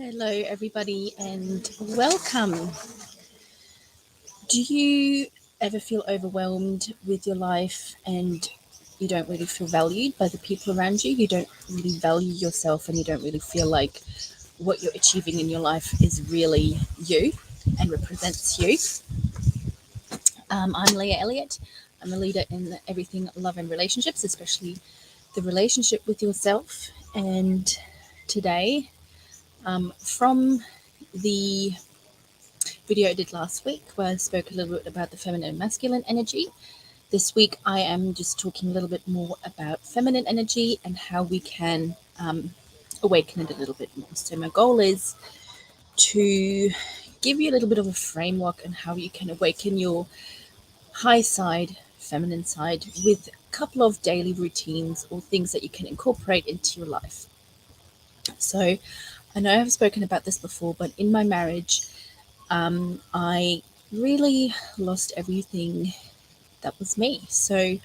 Hello, everybody, and welcome. Do you ever feel overwhelmed with your life and you don't really feel valued by the people around you? You don't really value yourself and you don't really feel like what you're achieving in your life is really you and represents you. I'm Leah Elliott. I'm a leader in everything love and relationships, especially the relationship with yourself. And today, from the video I did last week where I spoke a little bit about the feminine and masculine energy. This week, I am just talking a little bit more about feminine energy and how we can awaken it a little bit more. So, my goal is to give you a little bit of a framework on how you can awaken your high side, feminine side, with a couple of daily routines or things that you can incorporate into your life. So, I know I've spoken about this before, but in my marriage, I really lost everything that was me. So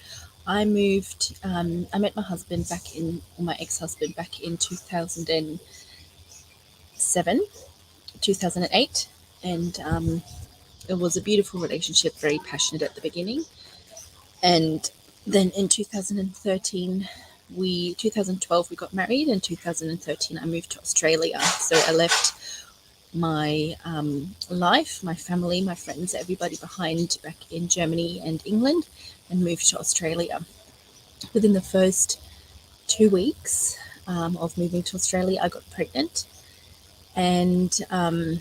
I moved, I met my husband back in, or my ex husband back in 2007, 2008. And it was a beautiful relationship, very passionate at the beginning. And then in 2012, we got married. In 2013, I moved to Australia. So I left my life, my family, my friends, everybody behind back in Germany and England, and moved to Australia. Within the first 2 weeks of moving to Australia, I got pregnant. And I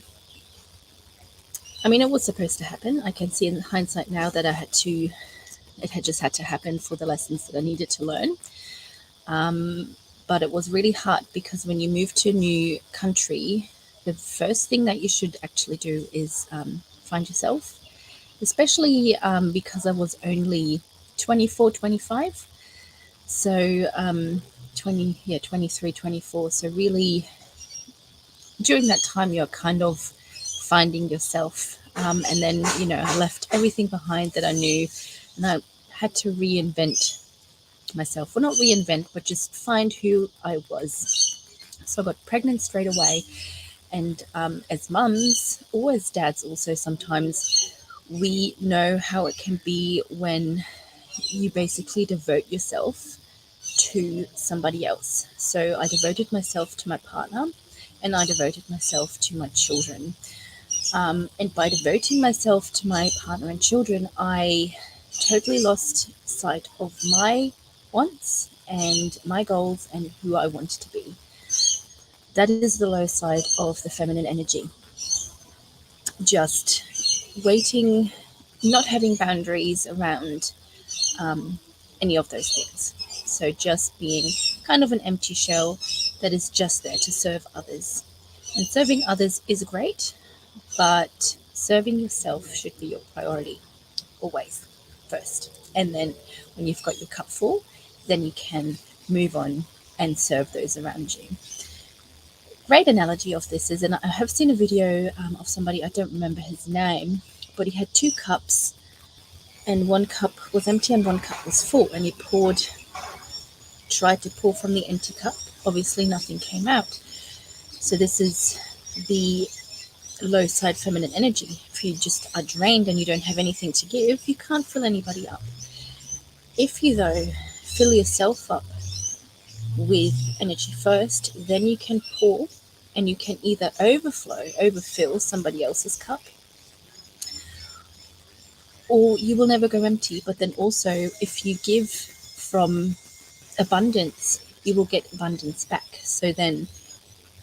mean, it was supposed to happen. I can see in hindsight now that it had just had to happen for the lessons that I needed to learn. But it was really hard because when you move to a new country, the first thing that you should actually do is find yourself, especially because I was only 24, 25. So 23, 24. So really during that time, you're kind of finding yourself. And then, I left everything behind that I knew, and I had to reinvent myself. Well, not reinvent, but just find who I was. So I got pregnant straight away. And as mums, or as dads also sometimes, we know how it can be when you basically devote yourself to somebody else. So I devoted myself to my partner and I devoted myself to my children. And by devoting myself to my partner and children, I totally lost sight of my wants and my goals and who I wanted to be. That is the low side of the feminine energy. Just waiting, not having boundaries around any of those things. So just being kind of an empty shell that is just there to serve others. And serving others is great, but serving yourself should be your priority always first. And then when you've got your cup full, then you can move on and serve those around you. Great analogy of this is, and I have seen a video of somebody, I don't remember his name, but he had two cups and one cup was empty and one cup was full, and he tried to pour from the empty cup. Obviously nothing came out. So this is the low side feminine energy. If you just are drained and you don't have anything to give, you can't fill anybody up. If you though fill yourself up with energy first, then you can pour and you can either overfill somebody else's cup, or you will never go empty. But then also, if you give from abundance, you will get abundance back. So then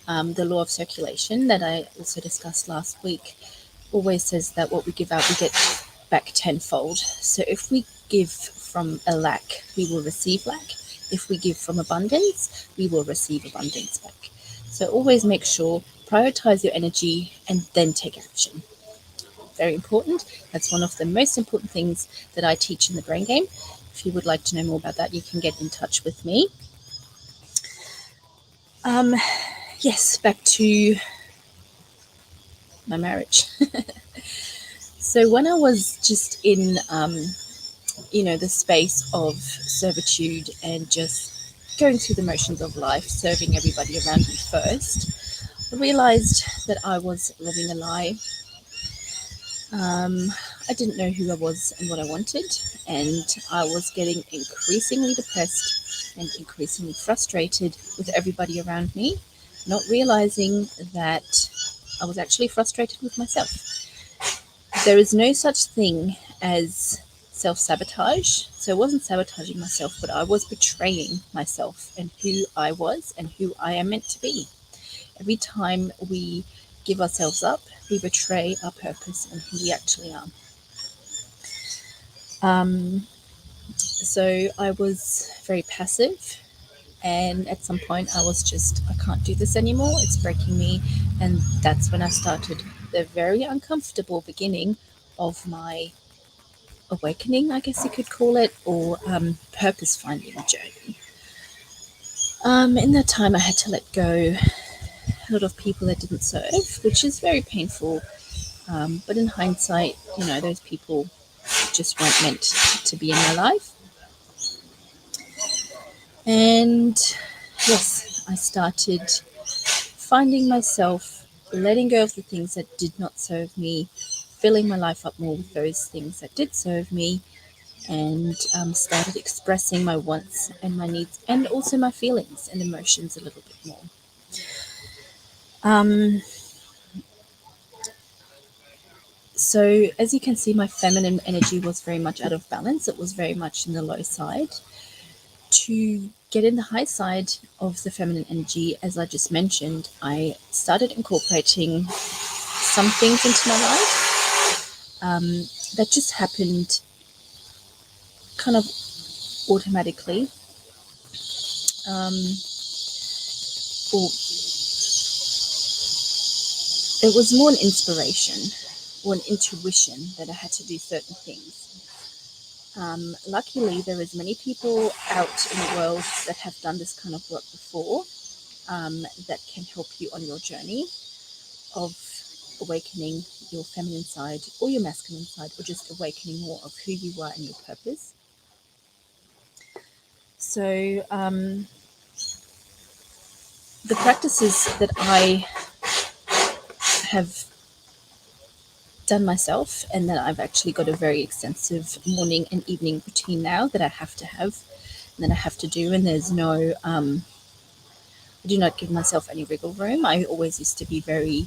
the law of circulation that I also discussed last week always says that what we give out, we get back tenfold. So if we give from a lack, we will receive lack. If we give from abundance, we will receive abundance back. So always make sure, prioritize your energy and then take action. Very important. That's one of the most important things that I teach in the brain game. If you would like to know more about that, you can get in touch with me. Yes, back to my marriage. So when I was just in, the space of servitude and just going through the motions of life, serving everybody around me first, I realized that I was living a lie. Um, I didn't know who I was and what I wanted, and I was getting increasingly depressed and increasingly frustrated with everybody around me, not realizing that I was actually frustrated with myself. There is no such thing as self sabotage. So I wasn't sabotaging myself, but I was betraying myself and who I was and who I am meant to be. Every time we give ourselves up, we betray our purpose and who we actually are. So I was very passive, and at some point I was just, I can't do this anymore, it's breaking me. And that's when I started the very uncomfortable beginning of my awakening, I guess you could call it, or purpose finding journey. In that time, I had to let go a lot of people that didn't serve, which is very painful. But in hindsight, those people just weren't meant to be in my life. And yes, I started finding myself letting go of the things that did not serve me, filling my life up more with those things that did serve me, and started expressing my wants and my needs and also my feelings and emotions a little bit more. Um, so, as you can see, my feminine energy was very much out of balance, it was very much in the low side. To get in the high side of the feminine energy, as I just mentioned, I started incorporating some things into my life that just happened kind of automatically. Um, or it was more an inspiration or an intuition that I had to do certain things. Luckily, there is many people out in the world that have done this kind of work before, that can help you on your journey of awakening your feminine side or your masculine side, or just awakening more of who you are and your purpose. So, the practices that I have done myself, and that I've actually got a very extensive morning and evening routine now that I have to have, and that I have to do, and there's no, I do not give myself any wiggle room. I always used to be very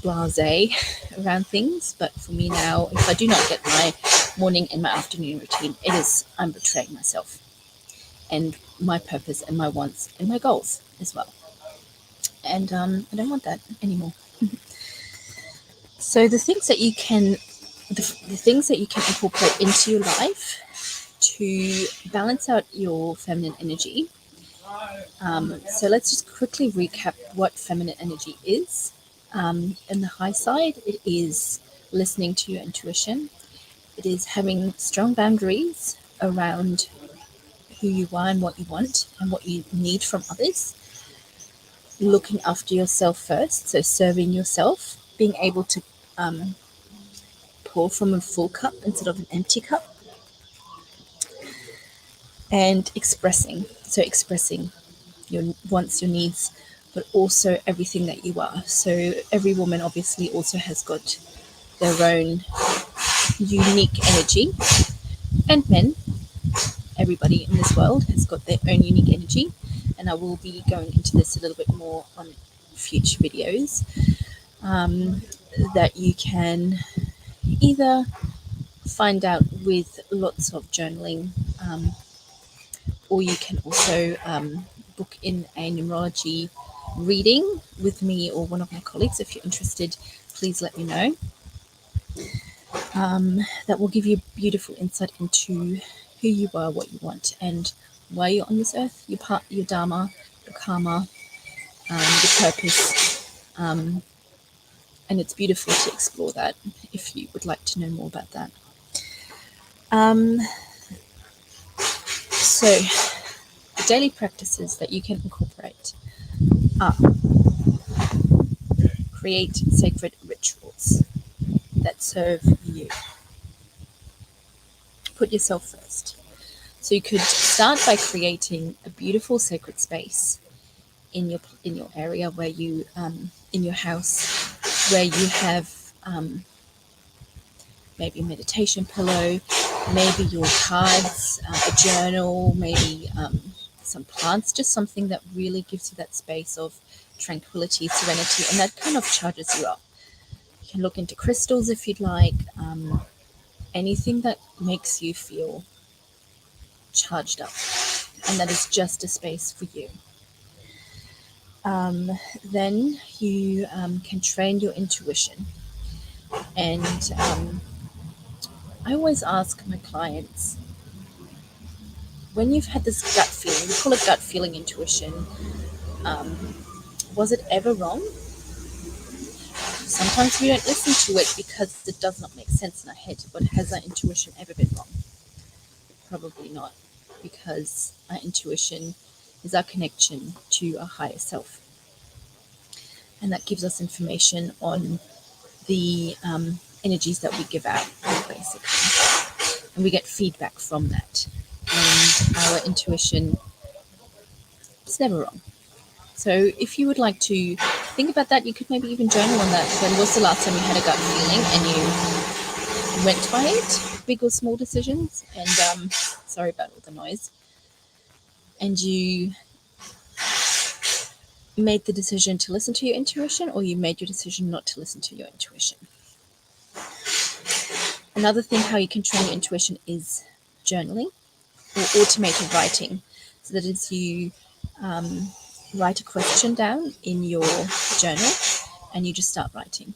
blasé around things, but for me now, if I do not get my morning and my afternoon routine, I'm betraying myself and my purpose and my wants and my goals as well. And I don't want that anymore. So the things that you can incorporate into your life to balance out your feminine energy. So let's just quickly recap what feminine energy is. In the high side, it is listening to your intuition. It is having strong boundaries around who you are and what you want and what you need from others. Looking after yourself first, so serving yourself, being able to pour from a full cup instead of an empty cup, and expressing. So expressing your wants, your needs, but also everything that you are. So every woman obviously also has got their own unique energy, and men, everybody in this world has got their own unique energy. And I will be going into this a little bit more on future videos, um, that you can either find out with lots of journaling, or you can also book in a numerology reading with me or one of my colleagues. If you're interested, please let me know. That will give you beautiful insight into who you are, what you want, and why you're on this earth, your dharma, your karma, your purpose. And it's beautiful to explore that if you would like to know more about that. Um, so, the daily practices that you can incorporate are: create sacred rituals that serve you. Put yourself first. So you could start by creating a beautiful sacred space in your area where you in your house where you have maybe a meditation pillow, maybe your cards, a journal, maybe some plants, just something that really gives you that space of tranquility, serenity, and that kind of charges you up. You can look into crystals if you'd like, anything that makes you feel charged up, and that is just a space for you. Then you can train your intuition. And I always ask my clients, when you've had this gut feeling, we call it gut feeling intuition, was it ever wrong? Sometimes we don't listen to it because it does not make sense in our head, but has our intuition ever been wrong? Probably not, because our intuition is our connection to our higher self. And that gives us information on the energies that we give out, basically. And we get feedback from that. And our intuition is never wrong. So if you would like to think about that, you could maybe even journal on that. When was the last time you had a gut feeling and you went by it, big or small decisions? And sorry about all the noise. And you made the decision to listen to your intuition, or you made your decision not to listen to your intuition. Another thing how you can train your intuition is journaling or automated writing. So that is, you write a question down in your journal and you just start writing.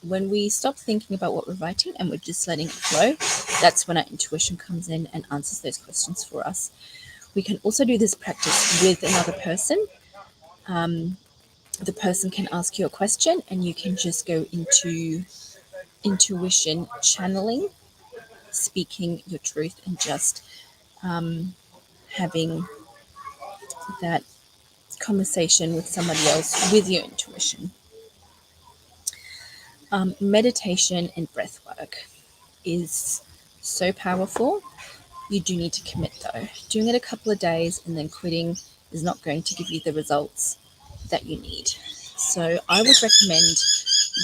When we stop thinking about what we're writing and we're just letting it flow, that's when our intuition comes in and answers those questions for us. We can also do this practice with another person. The person can ask you a question and you can just go into intuition channeling, speaking your truth, and just having that conversation with somebody else with your intuition. Meditation and breath work is so powerful. You do need to commit though. Doing it a couple of days and then quitting is not going to give you the results that you need. So I would recommend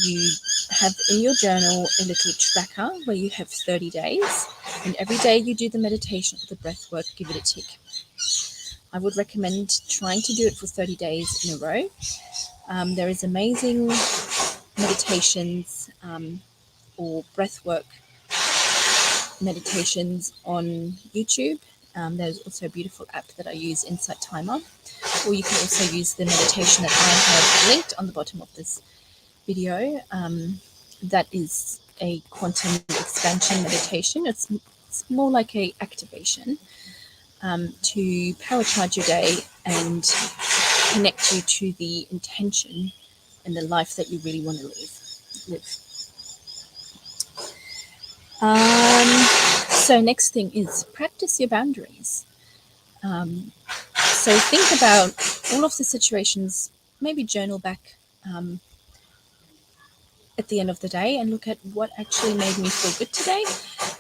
you have in your journal a little tracker where you have 30 days, and every day you do the meditation or the breath work, give it a tick. I would recommend trying to do it for 30 days in a row. There is amazing meditations or breath work meditations on YouTube. There's also a beautiful app that I use, Insight Timer, or you can also use the meditation that I have linked on the bottom of this video. That is a quantum expansion meditation. It's more like a activation to power charge your day and connect you to the intention and the life that you really want to live. So next thing is practice your boundaries. So think about all of the situations, maybe journal back at the end of the day and look at what actually made me feel good today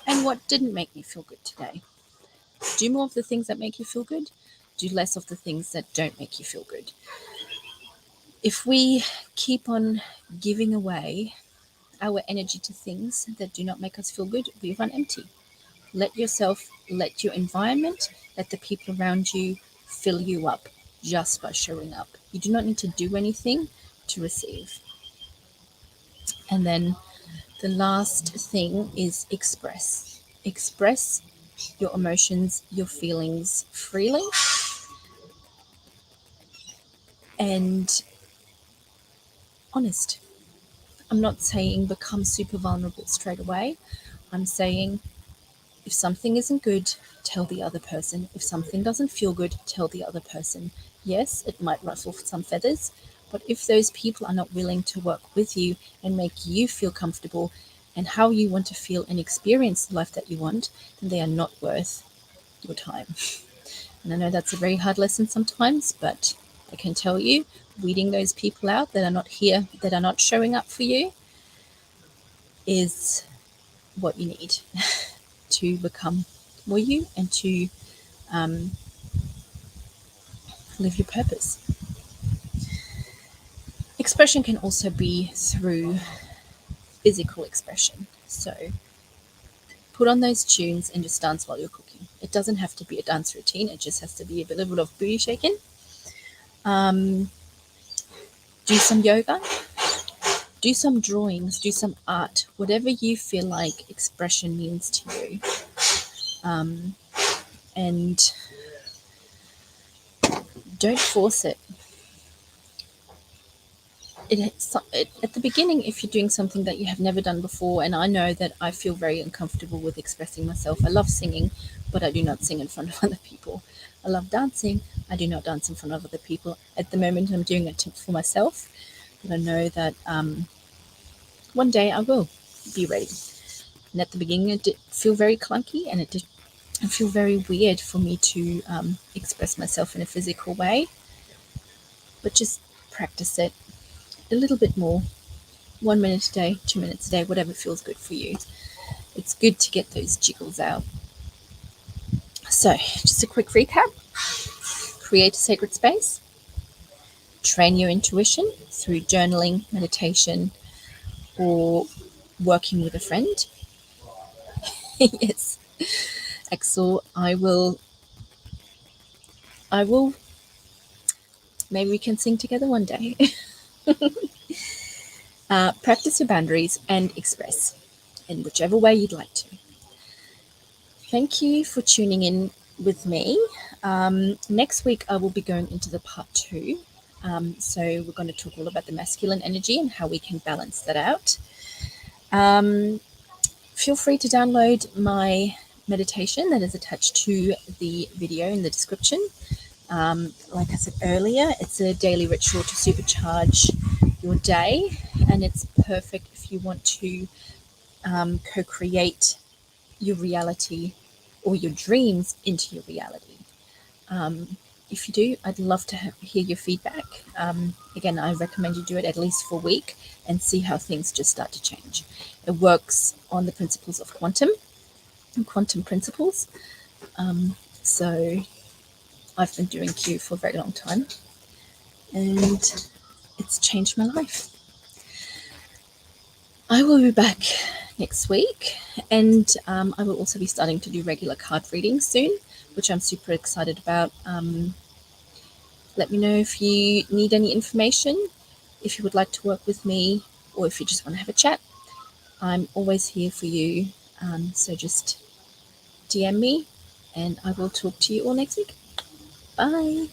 and what didn't make me feel good today. Do more of the things that make you feel good. Do less of the things that don't make you feel good. If we keep on giving away our energy to things that do not make us feel good, we run empty. Let yourself, let your environment, let the people around you fill you up just by showing up. You do not need to do anything to receive. And then the last thing is express. Express your emotions, your feelings freely. And honest. I'm not saying become super vulnerable straight away. I'm saying if something isn't good, tell the other person. If something doesn't feel good, tell the other person. Yes, it might ruffle some feathers, but if those people are not willing to work with you and make you feel comfortable and how you want to feel and experience the life that you want, then they are not worth your time. And I know that's a very hard lesson sometimes, but I can tell you, weeding those people out that are not here, that are not showing up for you, is what you need to become more you and to live your purpose. Expression can also be through physical expression. So put on those tunes and just dance while you're cooking. It doesn't have to be a dance routine, it just has to be a little bit of booty shaking. Do some yoga, do some drawings, do some art, whatever you feel like expression means to you. And don't force it. At the beginning, if you're doing something that you have never done before, and I know that I feel very uncomfortable with expressing myself. I love singing, but I do not sing in front of other people. I love dancing. I do not dance in front of other people. At the moment, I'm doing it for myself, but I know that one day I will be ready. And at the beginning, it did feel very clunky, and it did feel very weird for me to express myself in a physical way. But just practice it a little bit more. 1 minute a day, 2 minutes a day, whatever feels good for you. It's good to get those jiggles out. So, just a quick recap: create a sacred space, train your intuition through journaling, meditation, or working with a friend. Yes, Axel, I will, maybe we can sing together one day. Practice your boundaries and express in whichever way you'd like to. Thank you for tuning in with me. Next week, I will be going into the part 2. So, we're going to talk all about the masculine energy and how we can balance that out. Feel free to download my meditation that is attached to the video in the description. Like I said earlier, it's a daily ritual to supercharge your day, and it's perfect if you want to co-create your reality or your dreams into your reality. If you do, I'd love to hear your feedback. Again, I recommend you do it at least for a week and see how things just start to change. It works on the principles of quantum principles. So I've been doing Q for a very long time, and it's changed my life. I will be back next week, and I will also be starting to do regular card readings soon, which I'm super excited about. Let me know if you need any information, if you would like to work with me, or if you just want to have a chat. I'm always here for you. So just DM me, and I will talk to you all next week. Bye.